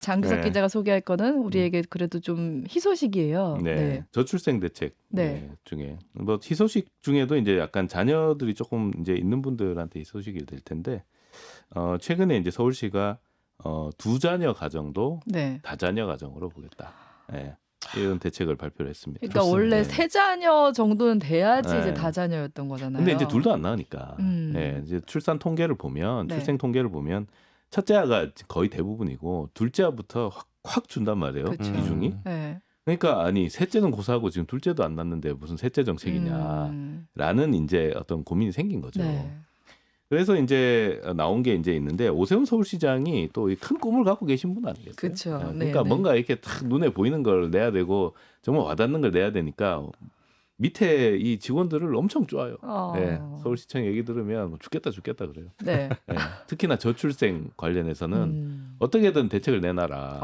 장규석 네. 기자가 소개할 거는 우리에게 그래도 좀 희소식이에요. 네. 네. 저출생 대책 네. 중에 뭐 희소식 중에도 이제 약간 자녀들이 조금 이제 있는 분들한테 희소식이 될 텐데 최근에 이제 서울시가 두 자녀 가정도 네. 다자녀 가정으로 보겠다. 예. 이런 대책을 발표를 했습니다. 그러니까 좋습니다. 원래 네. 세 자녀 정도는 돼야지 이제 네. 다자녀였던 거잖아요. 근데 이제 둘도 안 나으니까. 음. 예. 이제 출산 통계를 보면 네. 출생 통계를 보면 첫째 아가 거의 대부분이고 둘째 아부터 확 준단 말이에요. 그쵸. 비중이. 네. 그러니까 아니 셋째는 고사하고 지금 둘째도 안 낳는데 무슨 셋째 정책이냐라는 이제 어떤 고민이 생긴 거죠. 네. 그래서 이제 나온 게 이제 있는데 오세훈 서울시장이 또 큰 꿈을 갖고 계신 분 아니겠어요? 그쵸. 그러니까 네, 네. 뭔가 이렇게 딱 눈에 보이는 걸 내야 되고 정말 와닿는 걸 내야 되니까 밑에 이 직원들을 엄청 쪼아요. 예, 서울시청 얘기 들으면 죽겠다 그래요. 네. 예, 특히나 저출생 관련해서는 어떻게든 대책을 내놔라.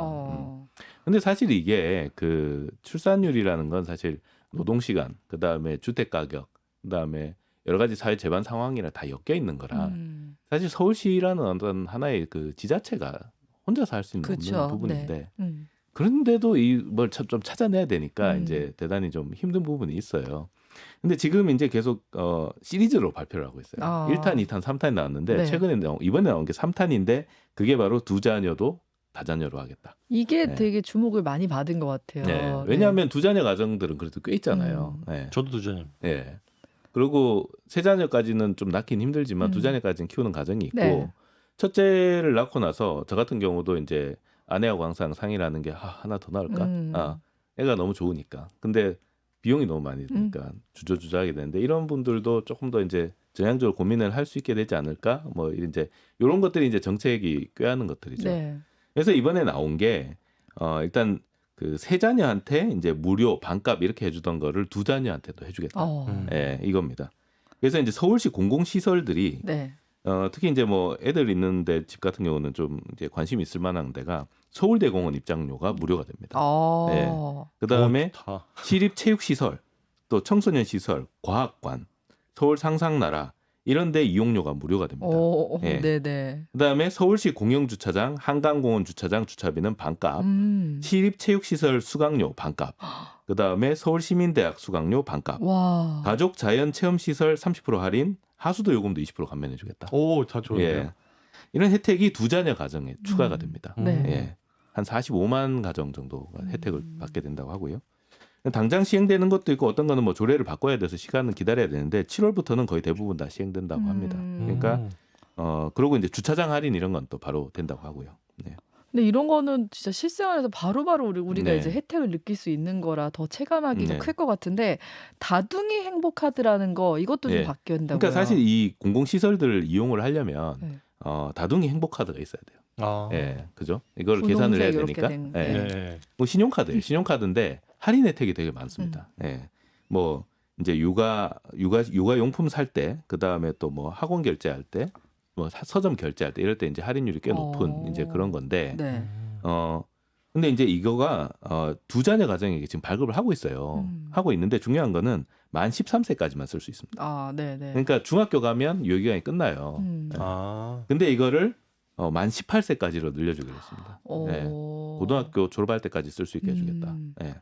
근데 사실 이게 그 출산율이라는 건 사실 노동시간, 그 다음에 주택 가격, 그 다음에 여러 가지 사회 재반 상황이랑 다 엮여 있는 거라 사실 서울시라는 어떤 하나의 그 지자체가 혼자서 할 수 있는 그쵸. 없는 부분인데 네. 그런데도 이 뭘 좀 찾아내야 되니까 이제 대단히 좀 힘든 부분이 있어요. 근데 지금 이제 계속 시리즈로 발표를 하고 있어요. 1탄, 2탄, 3탄이 나왔는데 네. 최근에 이번에 나온 게 3탄인데 그게 바로 두 자녀도 다자녀로 하겠다. 이게 네. 되게 주목을 많이 받은 것 같아요. 네. 왜냐하면 두 자녀 가정들은 그래도 꽤 있잖아요. 네. 저도 두 자녀. 예. 그리고 세 자녀까지는 좀 낳긴 힘들지만 두 자녀까지는 키우는 가정이 있고 네. 첫째를 낳고 나서 저 같은 경우도 이제 아내하고 항상 상의를 하는 게 하나 더 낳을까? 애가 너무 좋으니까. 근데 비용이 너무 많이 드니까 주저주저하게 되는데 이런 분들도 조금 더 이제 전향적으로 고민을 할 수 있게 되지 않을까? 뭐 이제 이런 것들이 이제 정책이 꾀하는 것들이죠. 네. 그래서 이번에 나온 게 일단 그 세 자녀한테 이제 무료 반값 이렇게 해주던 거를 두 자녀한테도 해주겠다. 예, 이겁니다. 그래서 이제 서울시 공공시설들이 네. 특히 이제 뭐 애들 있는데 집 같은 경우는 좀 이제 관심 있을 만한 데가 서울대공원 입장료가 무료가 됩니다. 예. 그 다음에 시립체육시설, 또 청소년시설, 과학관, 서울 상상나라 이런 데 이용료가 무료가 됩니다. 예. 네네. 그다음에 서울시 공영주차장, 한강공원 주차장 주차비는 반값, 시립체육시설 수강료 반값, 그다음에 서울시민대학 수강료 반값, 와. 가족 자연체험시설 30% 할인, 하수도 요금도 20% 감면해주겠다. 오, 다 좋은데요. 예. 이런 혜택이 두 자녀 가정에 추가가 됩니다. 네. 예. 한 45만 가정 정도가 혜택을 받게 된다고 하고요. 당장 시행되는 것도 있고 어떤 거는 뭐 조례를 바꿔야 돼서 시간은 기다려야 되는데 7월부터는 거의 대부분 다 시행된다고 합니다. 그러니까 그리고 이제 주차장 할인 이런 건 또 바로 된다고 하고요. 네. 근데 이런 거는 진짜 실생활에서 바로바로 우리가 네. 이제 혜택을 느낄 수 있는 거라 더 체감하기가 네. 클 것 같은데 다둥이 행복카드라는 거 이것도 좀 네. 바뀌어야 된다고요. 그러니까 사실 이 공공시설들을 이용을 하려면 네. 다둥이 행복카드가 있어야 돼요. 예, 그죠? 이걸 분홍색 계산을 해야 이렇게 되니까. 된, 예. 네. 뭐 신용카드인데 할인 혜택이 되게 많습니다. 예. 뭐 이제 육아 용품 살 때, 그 다음에 또 뭐 학원 결제할 때, 뭐 서점 결제할 때 이럴 때 이제 할인율이 꽤 높은 이제 그런 건데. 네. 근데 이제 이거가 두 자녀 가정에게 지금 발급을 하고 있어요. 하고 있는데 중요한 거는 만 13세까지만 쓸 수 있습니다. 아, 네, 네. 그러니까 중학교 가면 유효 기간이 끝나요. 근데 이거를 만 18세까지로 늘려주기로 했습니다. 예. 고등학교 졸업할 때까지 쓸 수 있게 해주겠다. 예.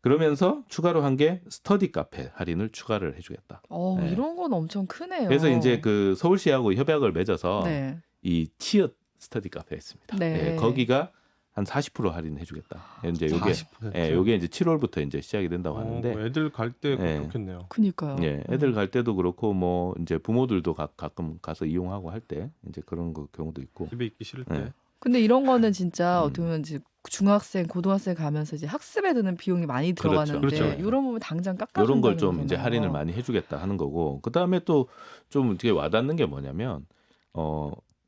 그러면서 추가로 한 게 스터디 카페 할인을 추가를 해주겠다. 예. 이런 건 엄청 크네요. 그래서 이제 그 서울시하고 협약을 맺어서 네. 이 치읓 스터디 카페 했습니다. 네. 예. 거기가 한 40% 할인해주겠다. 이제 요게 40%? 예, 요게 이제 7월부터 이제 시작이 된다고 하는데. 뭐 애들 갈 때 예. 좋겠네요. 그니까요. 예, 애들 갈 때도 그렇고 뭐 이제 부모들도 가끔 가서 이용하고 할 때 이제 그런 경우도 있고. 집에 있기 싫을 때. 예. 근데 이런 거는 진짜 어떻게 보면 이제 중학생, 고등학생 가면서 이제 학습에 드는 비용이 많이 들어가는데 그렇죠. 이런 부분 당장 깎아준다는 이런 걸 좀 이제 거잖아요. 할인을 많이 해주겠다 하는 거고. 그 다음에 또 좀 되게 와닿는 게 뭐냐면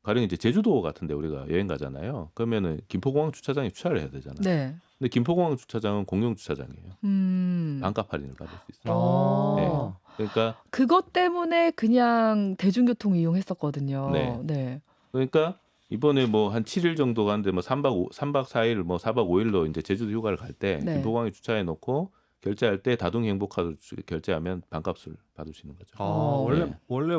가령 이제 제주도 같은데 우리가 여행 가잖아요. 그러면은 김포공항 주차장에 주차를 해야 되잖아요. 네. 근데 김포공항 주차장은 공용 주차장이에요. 반값 할인을 받을 수 있어요. 네. 그러니까 그것 때문에 그냥 대중교통 이용했었거든요. 네. 네. 그러니까 이번에 뭐 한 7일 정도 가는데 뭐 3박 4일 뭐 4박 5일로 이제 제주도 휴가를 갈 때 네. 김포공항에 주차해 놓고 결제할 때 다둥이 행복카드 결제하면 반값을 받을 수 있는 거죠. 원래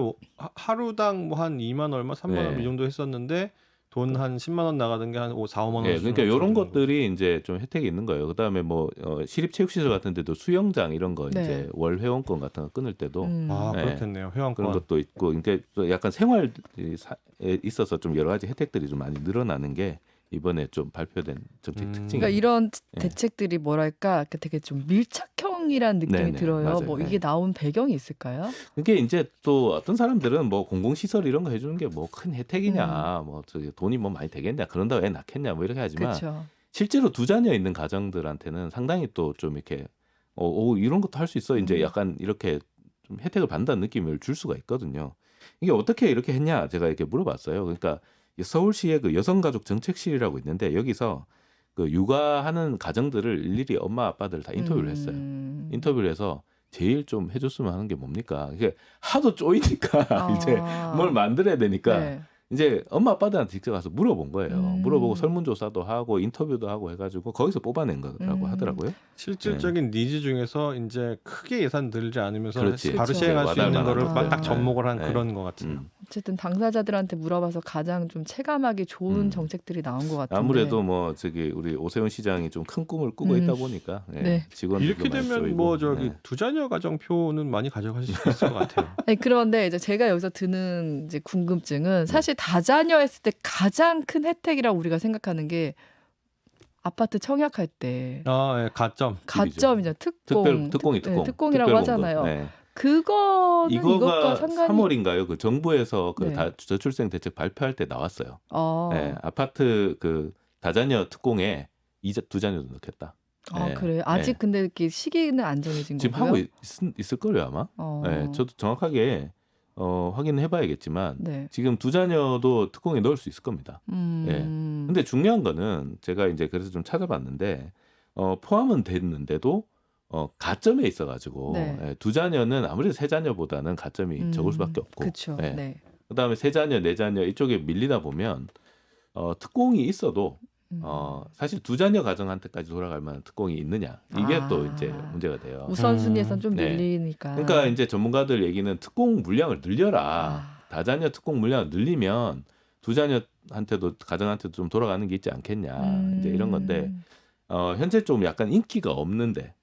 하루당 뭐 한 2만 얼마, 3만 원 이 정도 했었는데 돈 한 10만 원 나가던 게 한 4, 5만 원 예, 수준으로 그러니까 요런 줄어드는 거죠. 것들이 인제 좀 혜택이 있는 거예요. 그다음에 뭐 시립체육시설 같은 데도 수영장 이런 거 인제 네. 월 회원권 같은 거 끊을 때도 아, 예. 그렇겠네요. 그런 회원권. 것도 있고 그러니까 또 약간 생활 에 있어서 좀 여러 가지 혜택들이 좀 많이 늘어나는 게 이번에 좀 발표된 정책 음. 특징이에요. 그러니까 이런 예. 대책들이 뭐랄까 되게 좀 밀착형이란 느낌이 네네. 들어요. 맞아요. 뭐 예. 이게 나온 배경이 있을까요? 그게 인제 또 어떤 사람들은 뭐 공공시설 이런 거 해 주는 게 뭐 큰 혜택이냐 뭐 저기 돈이 뭐 많이 되겠냐 그런다고 애 낳겠냐 뭐 이렇게 하지만 그쵸. 실제로 2 자녀 있는 가정들한테는 상당히 또 좀 이렇게 이런 것도 할 수 있어. 인제 약간 이렇게 좀 혜택을 받는다는 느낌을 줄 수가 있거든요. 이게 어떻게 이렇게 했냐 제가 이렇게 물어봤어요. 그러니까 이 서울시의 그 여성가족 정책실이라고 있는데 여기서 그 육아하는 가정들을 일일이 엄마 아빠들 다 인터뷰를 했어요. 인터뷰를 해서 제일 좀 해 줬으면 하는 게 뭡니까? 이게 하도 쪼이니까 이제 뭘 만들어야 되니까 네. 이제 엄마 아빠들한테 직접 가서 물어본 거예요. 물어보고 설문조사도 하고 인터뷰도 하고 해 가지고 거기서 뽑아낸 거라고 하더라고요. 실질적인 니즈 중에서 인제 크게 예산 들지 않으면서 그렇지. 바로 그쵸. 시행할 수 있는 와닿을 거를 만한 딱 것들. 접목을 한 네. 그런 것 같아요. 어쨌든 당사자들한테 물어봐서 가장 좀 체감하기 좋은 정책들이 나온 것 같은데. 아무래도 뭐 저기 우리 오세훈 시장이 좀 큰 꿈을 꾸고 있다 보니까 예, 네. 직원들도 이렇게 많이 되면 쪼이고, 뭐 저기 예. 2자녀 가정표는 많이 가져가실 수 있을 것 같아요. 아니, 그런데 이제 제가 여기서 드는 이제 궁금증은 사실 다자녀했을 때 가장 큰 혜택이라고 우리가 생각하는 게 아파트 청약할 때 아, 예, 가점. 가점이죠. 특공. 특공이 네, 특공이라고 특별공급. 하잖아요. 네. 그거는 이것과 이거가 상관이 3월인가요? 그 정부에서 그 네. 저출생 대책 발표할 때 나왔어요. 아, 예, 아파트 그 다자녀 특공에 2자녀도 넣겠다. 예, 그래요. 아직 예. 근데 이렇게 시기는 안 정해진 지금 거고요. 하고 있을 걸요 아마. 예, 저도 정확하게 확인해 봐야겠지만 네. 지금 2자녀도 특공에 넣을 수 있을 겁니다. 예. 근데 중요한 거는 제가 이제 그래서 좀 찾아봤는데 포함은 됐는데도 가점에 있어 가지고 네. 예, 2자녀는 아무래도 3자녀보다는 가점이 적을 수밖에 없고 그렇죠. 예. 네. 그다음에 3자녀, 4자녀 이쪽에 밀리다 보면 특공이 있어도 사실 2자녀 가정한테까지 돌아갈 만한 특공이 있느냐 이게 또 이제 문제가 돼요. 우선순위에선 좀 네. 밀리니까. 그러니까 이제 전문가들 얘기는 특공 물량을 늘려라. 다자녀 특공 물량을 늘리면 2자녀한테도 가정한테도 좀 돌아가는 게 있지 않겠냐. 이제 이런 건데 현재 좀 약간 인기가 없는데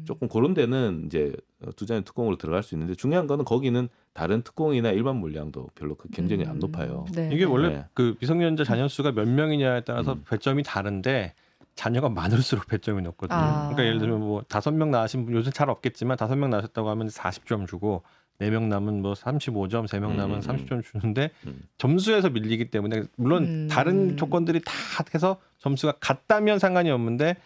조금 그런 데는 이제 2자녀 특공으로 들어갈 수 있는데 중요한 거는 거기는 다른 특공이나 일반 물량도 별로 그 경쟁이 안 높아요. 네. 이게 원래 네. 그 미성년자 자녀 수가 몇 명이냐에 따라서 배점이 다른데 자녀가 많을수록 배점이 높거든요. 그러니까 예를 들면 뭐 5명 낳으신 분 요즘 잘 없겠지만 5명 낳으셨다고 하면 40점 주고 4명 남은 뭐 35점, 3명 남은 30점 주는데 점수에서 밀리기 때문에 물론 다른 조건들이 다 해서 점수가 같다면 상관이 없는데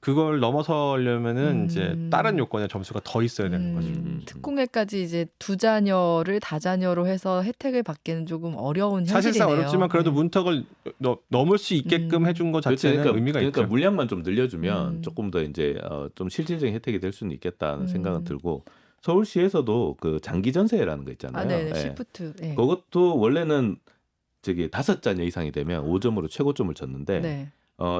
그걸 넘어서려면은 이제 다른 요건에 점수가 더 있어야 되는 거죠. 특공에까지 이제 2자녀를 다자녀로 해서 혜택을 받기는 조금 어려운 현실이네요. 사실상 어렵지만 그래도 문턱을 넘을 수 있게끔 해준 것 그렇지. 자체는 의미가 그러니까 있죠. 물량만 좀 늘려주면 조금 더 이제 좀 실질적인 혜택이 될 수는 있겠다는 생각은 들고 서울시에서도 그 장기 전세라는 거 있잖아요. 네, 예. 시프트. 네. 그것도 원래는 저기 5자녀 이상이 되면 5점으로 최고점을 줬는데 네.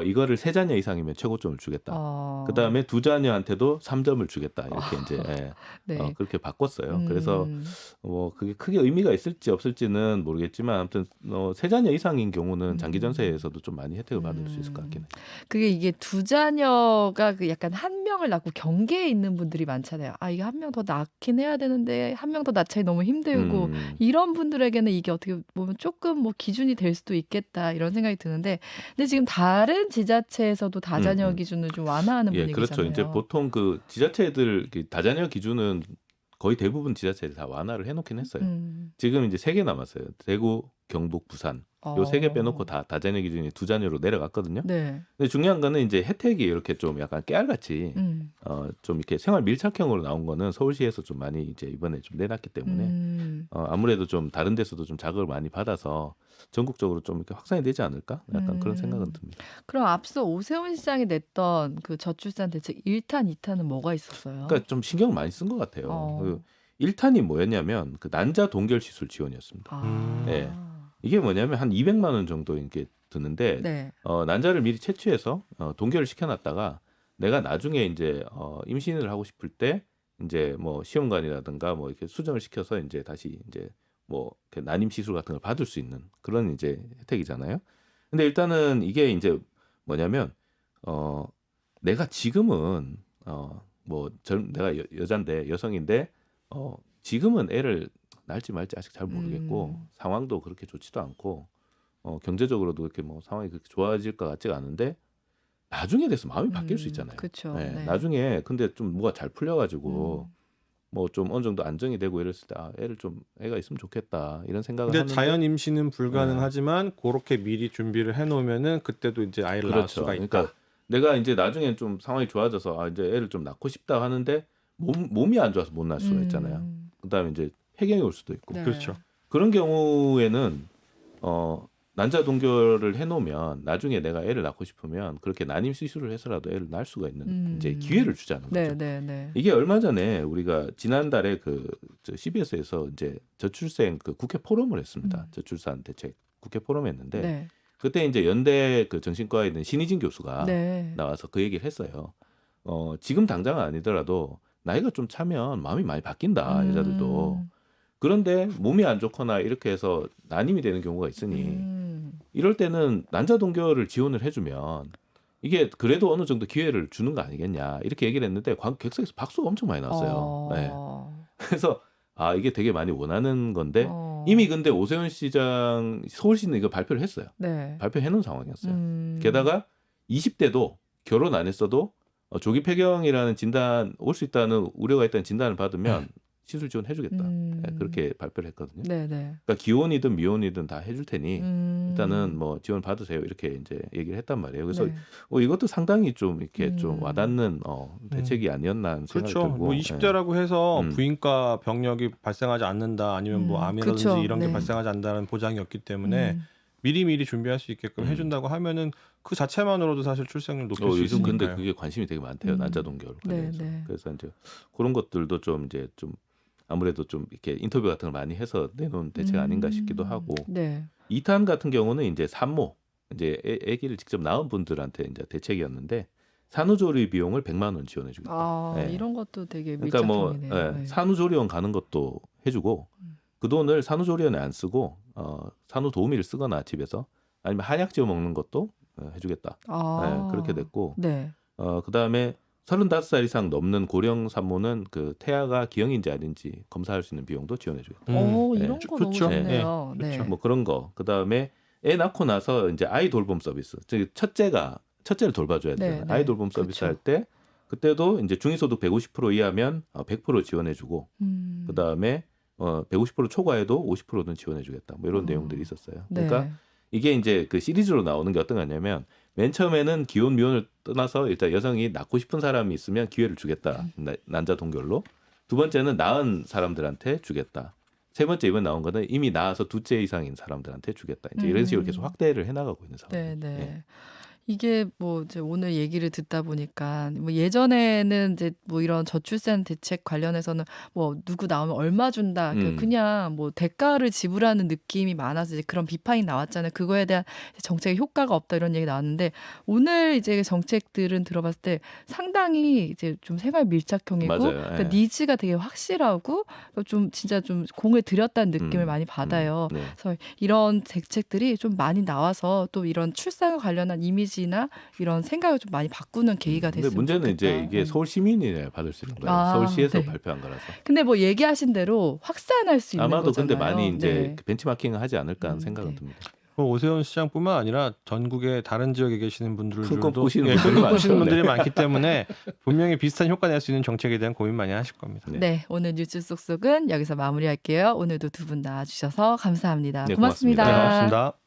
이거를 3자녀 이상이면 최고점을 주겠다. 그다음에 2자녀한테도 3점을 주겠다. 이렇게 이제 예. 네. 그렇게 바꿨어요. 그래서 그게 크게 의미가 있을지 없을지는 모르겠지만 아무튼 3자녀 이상인 경우는 장기 전세에서도 좀 많이 혜택을 받을 수 있을 것 같긴 해요. 그게 이게 2자녀가 그 약간 한 명을 낳고 경계에 있는 분들이 많잖아요. 아, 이게 한 명 더 낳긴 해야 되는데 한 명 더 낳자니 너무 힘들고 이런 분들에게는 이게 어떻게 보면 조금 뭐 기준이 될 수도 있겠다 이런 생각이 드는데 근데 지금 다른 지자체에서도 다자녀 기준을 좀 완화하는 예, 분위기잖아요. 그렇죠. 이제 보통 그 지자체들 다자녀 기준은 거의 대부분 지자체들이 다 완화를 해놓긴 했어요. 지금 이제 3개 남았어요. 대구, 경북, 부산. 요 3개 빼놓고 다 다자녀 기준이 2자녀로 내려갔거든요. 네. 근데 중요한 거는 이제 혜택이 이렇게 좀 약간 깨알같이 좀 이렇게 생활 밀착형으로 나온 거는 서울시에서 좀 많이 이제 이번에 좀 내놨기 때문에 아무래도 좀 다른 데서도 좀 자극을 많이 받아서 전국적으로 좀 이렇게 확산이 되지 않을까? 약간 그런 생각은 듭니다. 그럼 앞서 오세훈 시장이 냈던 그 저출산 대책 1탄, 2탄은 뭐가 있었어요? 그러니까 좀 신경을 많이 쓴 것 같아요. 그 1탄이 뭐였냐면 그 난자 동결 시술 지원이었습니다. 네. 이게 뭐냐면 한 200만 원 정도 이렇게 드는데 네. 난자를 미리 채취해서 동결을 시켜놨다가 내가 나중에 이제 임신을 하고 싶을 때 이제 뭐 시험관이라든가 뭐 이렇게 수정을 시켜서 이제 다시 이제 뭐 난임 시술 같은 걸 받을 수 있는 그런 이제 혜택이잖아요. 근데 일단은 이게 이제 뭐냐면 내가 지금은 내가 여잔데 여성인데 지금은 애를 낳을지 말지 아직 잘 모르겠고 상황도 그렇게 좋지도 않고 경제적으로도 그렇게 뭐 상황이 그렇게 좋아질 것 같지가 않은데 나중에 돼서 마음이 바뀔 수 있잖아요. 그쵸. 네, 네. 나중에 근데 좀 뭐가 잘 풀려가지고 뭐 좀 어느 정도 안정이 되고 이랬을 때 애가 있으면 좋겠다 이런 생각을 근데 하는데 자연 임신은 불가능하지만 그렇게 미리 준비를 해놓으면은 그때도 이제 아이를 낳을 그렇죠. 수가 있다. 그러니까 내가 이제 나중엔 좀 상황이 좋아져서 이제 애를 좀 낳고 싶다 하는데 몸이 안 좋아서 못 낳을 수가 있잖아요. 그다음에 이제 폐경이 올 수도 있고 네. 그렇죠. 그런 경우에는 난자 동결을 해놓으면 나중에 내가 애를 낳고 싶으면 그렇게 난임 시술을 해서라도 애를 낳을 수가 있는 이제 기회를 주자는 거죠. 네. 이게 얼마 전에 우리가 지난달에 CBS에서 이제 저출생 국회 포럼을 했습니다. 저출산 대책 국회 포럼 했는데 네. 그때 이제 연대 정신과에 있는 신희진 교수가 네. 나와서 그 얘기를 했어요. 지금 당장은 아니더라도 나이가 좀 차면 마음이 많이 바뀐다 여자들도. 그런데 몸이 안 좋거나 이렇게 해서 난임이 되는 경우가 있으니 이럴 때는 난자 동결을 지원을 해주면 이게 그래도 어느 정도 기회를 주는 거 아니겠냐 이렇게 얘기를 했는데 객석에서 박수가 엄청 많이 나왔어요. 네. 그래서 이게 되게 많이 원하는 건데 이미 근데 오세훈 시장 서울시는 이거 발표를 했어요. 네. 발표해 놓은 상황이었어요. 게다가 20대도 결혼 안 했어도 조기 폐경이라는 진단 올 수 있다는 우려가 있다는 진단을 받으면 시술 지원해주겠다. 네, 그렇게 발표를 했거든요. 네네. 그러니까 기혼이든 미혼이든 다 해줄 테니 일단은 뭐 지원 받으세요 이렇게 이제 얘기를 했단 말이에요. 그래서 네. 이것도 상당히 좀 이렇게 좀 와닿는 대책이 아니었나 하는 생각이 그렇죠. 들고. 뭐 20대라고 해서 음. 부인과 병력이 발생하지 않는다 아니면 뭐 암이라든지 그쵸. 이런 게 네. 발생하지 않는다는 보장이 없기 때문에 미리 준비할 수 있게끔 해준다고 하면은 그 자체만으로도 사실 출생률 높일 수 요즘 근데 있으니까요. 그게 관심이 되게 많대요. 난자 동결 관련해서. 네. 그래서 이제 그런 것들도 좀 아무래도 좀 이렇게 인터뷰 같은 걸 많이 해서 내놓은 대책 아닌가 싶기도 하고. 네. 2탄 같은 경우는 이제 산모, 이제 아기를 직접 낳은 분들한테 이제 대책이었는데 산후조리 비용을 100만 원 지원해주겠다. 네. 이런 것도 되게 그러니까 밀착형이네요. 네. 산후조리원 가는 것도 해주고 그 돈을 산후조리원에 안 쓰고 산후도우미를 쓰거나 집에서 아니면 한약 지어 먹는 것도 해주겠다. 네, 그렇게 됐고. 네. 그다음에 35살 이상 넘는 고령 산모는 태아가 기형인지 아닌지 검사할 수 있는 비용도 지원해주겠다. 이런 거 너무 그쵸. 좋네요. 네. 네. 뭐 그런 거. 그다음에 애 낳고 나서 이제 아이 돌봄 서비스. 즉 첫째를 돌봐줘야 되잖아요. 네. 아이 돌봄 서비스 그쵸. 할 때 그때도 이제 중위소득 150% 이하면 100% 지원해주고 그다음에 150% 초과해도 50%는 지원해주겠다. 뭐 이런 내용들이 있었어요. 네. 그러니까 이게 이제 시리즈로 나오는 게 어떤 거냐면 맨 처음에는 기혼 미혼을 떠나서 일단 여성이 낳고 싶은 사람이 있으면 기회를 주겠다. 난자 동결로. 두 번째는 낳은 사람들한테 주겠다. 세 번째 이번 나온 거는 이미 낳아서 두째 이상인 사람들한테 주겠다. 이제 이런 식으로 계속 확대를 해나가고 있는 상황이에요. 네. 예. 이게 뭐 이제 오늘 얘기를 듣다 보니까 뭐 예전에는 이제 뭐 이런 저출산 대책 관련해서는 뭐 누구 나오면 얼마 준다 그냥 뭐 대가를 지불하는 느낌이 많아서 이제 그런 비판이 나왔잖아요. 그거에 대한 정책의 효과가 없다 이런 얘기 나왔는데 오늘 이제 정책들은 들어봤을 때 상당히 이제 좀 생활 밀착형이고 맞아요. 그러니까 예. 니즈가 되게 확실하고 좀 진짜 좀 공을 들였다는 느낌을 많이 받아요. 네. 그래서 이런 대책들이 좀 많이 나와서 또 이런 출산과 관련한 이미지나 이런 생각을 좀 많이 바꾸는 계기가 근데 됐으면 문제는 좋겠다. 이제 이게 서울 시민이 받을 수 있는 거예요. 서울시에서 네. 발표한 거라서. 근데 뭐 얘기하신 대로 확산할 수 있는 아마도 거잖아요. 근데 많이 이제 네. 벤치마킹을 하지 않을까 하는 생각은 네. 듭니다. 오세훈 시장뿐만 아니라 전국의 다른 지역에 계시는 분들도 큰꿈 꾸시는 큰 분들이 꿈 많죠. 꾸시는 분들이 네. 많기 때문에 분명히 비슷한 효과 낼 수 있는 정책에 대한 고민 많이 하실 겁니다. 네, 오늘 뉴스 쏙쏙은 여기서 마무리할게요. 오늘도 두 분 나와주셔서 감사합니다. 네, 고맙습니다. 고맙습니다. 네, 고맙습니다.